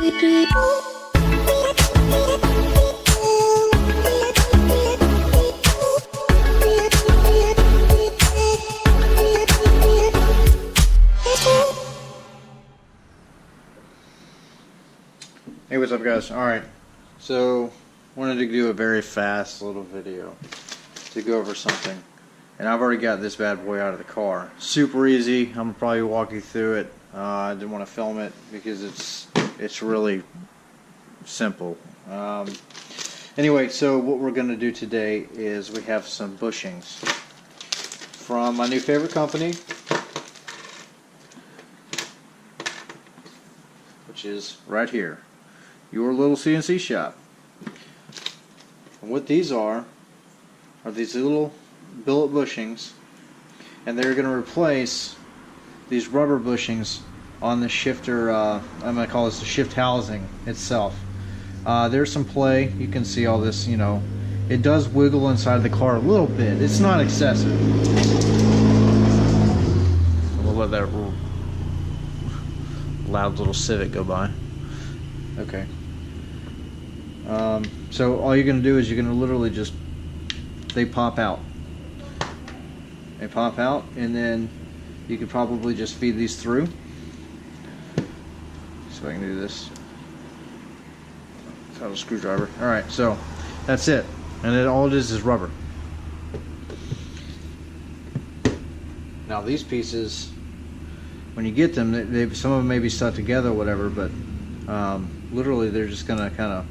Hey, what's up guys? Alright, so wanted to do a very fast little video to go over something, and I've already got this bad boy out of the car. Super easy. I'm gonna probably walk you through it. I didn't want to film it because it's really simple. Anyway, so what we're gonna do today is we have some bushings from my new favorite company, which is right here, your little CNC shop. And what these are these little billet bushings, and they're going to replace these rubber bushings on the shifter. I'm going to call this the shift housing itself. There's some play. You can see all this, you know, it does wiggle inside the car a little bit. It's not excessive. We'll let that loud little Civic go by. Okay. So all you're going to do is you're going to literally just, they pop out. They pop out, and then you could probably just feed these through. So I can do this. It's out of a screwdriver. Alright, so that's it. And then all it is rubber. Now these pieces, when you get them, some of them may be stuck together or whatever, but literally they're just going to kind of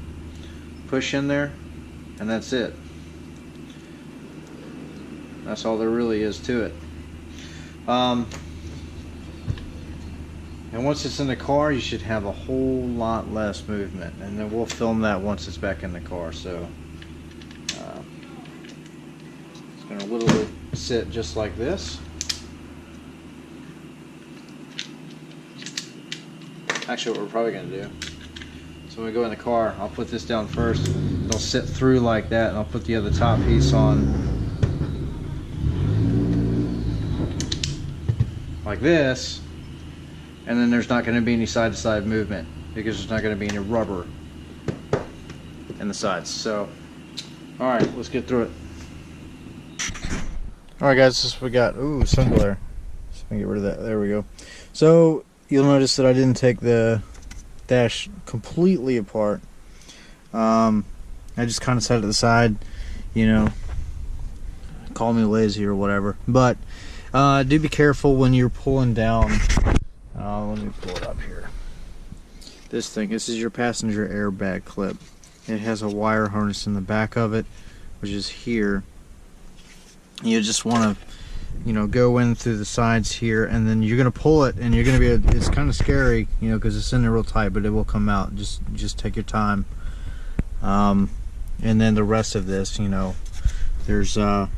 push in there, and that's it. That's all there really is to it. And once it's in the car, you should have a whole lot less movement, and then we'll film that once it's back in the car. So it's going to literally sit just like this. Actually, what we're probably going to do, so when we go in the car, I'll put this down first. It'll sit through like that, and I'll put the other top piece on like this, and then there's not going to be any side-to-side movement because there's not going to be any rubber in the sides. So, alright, let's get through it. Alright guys, this is what we got. Ooh, sun glare. So I can get rid of that. There we go. So, you'll notice that I didn't take the dash completely apart. I just kind of set it to the side, you know, call me lazy or whatever, but do be careful when you're pulling down. Let me pull it up here. This is your passenger airbag clip. It has a wire harness in the back of it, which is here. You just want to, you know, go in through the sides here, and then you're gonna pull it, and you're gonna be. It's kind of scary, you know, because it's in there real tight, but it will come out. Just take your time. And then the rest of this, you know, there's a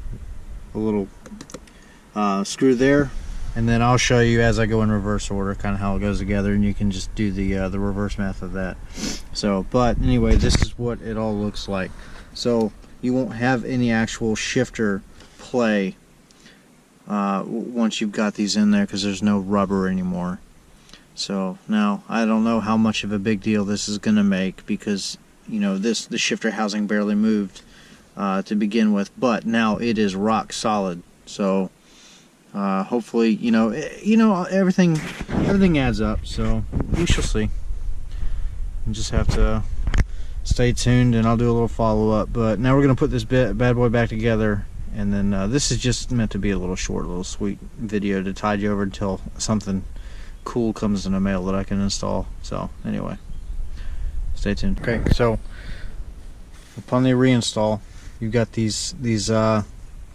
little screw there, and then I'll show you as I go in reverse order, kind of how it goes together, and you can just do the reverse math of that. So, but anyway, this is what it all looks like. So you won't have any actual shifter play once you've got these in there, because there's no rubber anymore. So now I don't know how much of a big deal this is going to make, because you know the shifter housing barely moved to begin with, but now it is rock solid. So hopefully you know everything adds up. So we shall see. You just have to stay tuned, and I'll do a little follow-up. But now we're going to put this bad boy back together. And then this is just meant to be a little short, little sweet video to tide you over until something cool comes in the mail that I can install. So anyway, stay tuned. Okay, so upon the reinstall, you've got these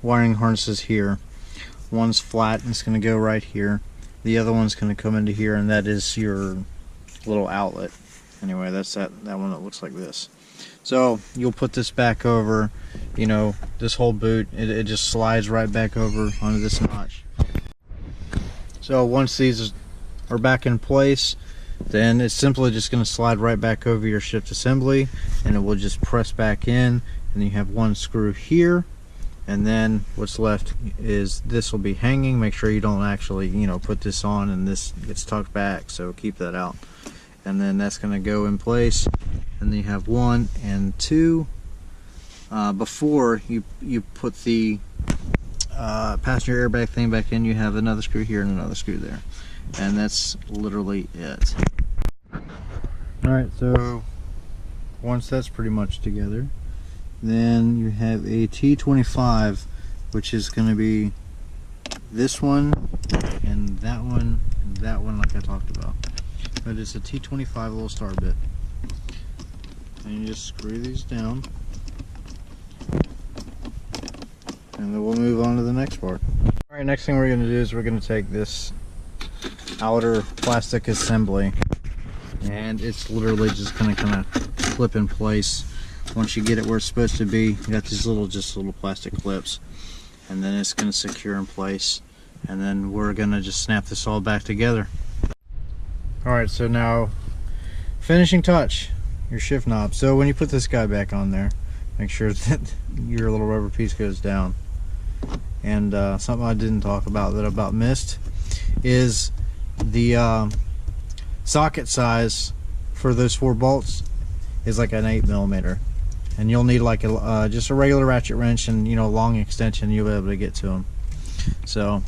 wiring harnesses here. One's flat and it's going to go right here. The other one's going to come into here, and that is your little outlet. Anyway, that's that one that looks like this. So you'll put this back over, you know, this whole boot, it just slides right back over onto this notch. So once these are back in place, then it's simply just going to slide right back over your shift assembly, and it will just press back in, and you have one screw here, and then what's left is this will be hanging. Make sure you don't actually, you know, put this on and this gets tucked back, so keep that out. and then that's going to go in place, and then you have 1 and 2. Before you put the passenger airbag thing back in, you have another screw here and another screw there, and that's literally it. Alright, so once that's pretty much together, then you have a T25, which is going to be this one and that one and that one, like I talked about. But it's a T25 little star bit, and you just screw these down, and then we'll move on to the next part. Alright, next thing we're going to do is we're going to take this outer plastic assembly, and it's literally just going to kind of clip in place. Once you get it where it's supposed to be, you got these little plastic clips, and then it's going to secure in place, and then we're going to just snap this all back together. Alright, so now finishing touch, your shift knob. So when you put this guy back on there, make sure that your little rubber piece goes down. And something I didn't talk about that I missed is the socket size for those 4 bolts is like an 8mm, and you'll need like a just a regular ratchet wrench and, you know, a long extension. You'll be able to get to them. So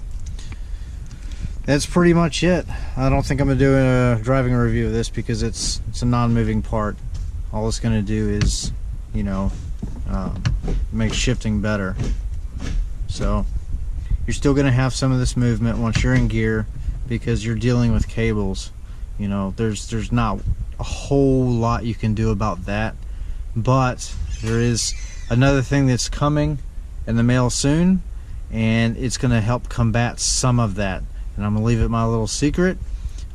that's pretty much it. I don't think I'm gonna do a driving review of this because it's a non-moving part. All it's gonna do is, you know, make shifting better. So you're still gonna have some of this movement once you're in gear because you're dealing with cables. You know, there's not a whole lot you can do about that, but there is another thing that's coming in the mail soon, and it's going to help combat some of that, and I'm gonna leave it my little secret,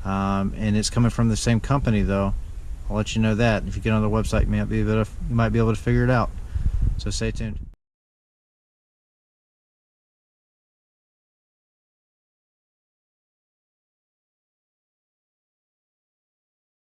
and it's coming from the same company though. I'll let you know that if you get on the website. You might be able to figure it out, so stay tuned.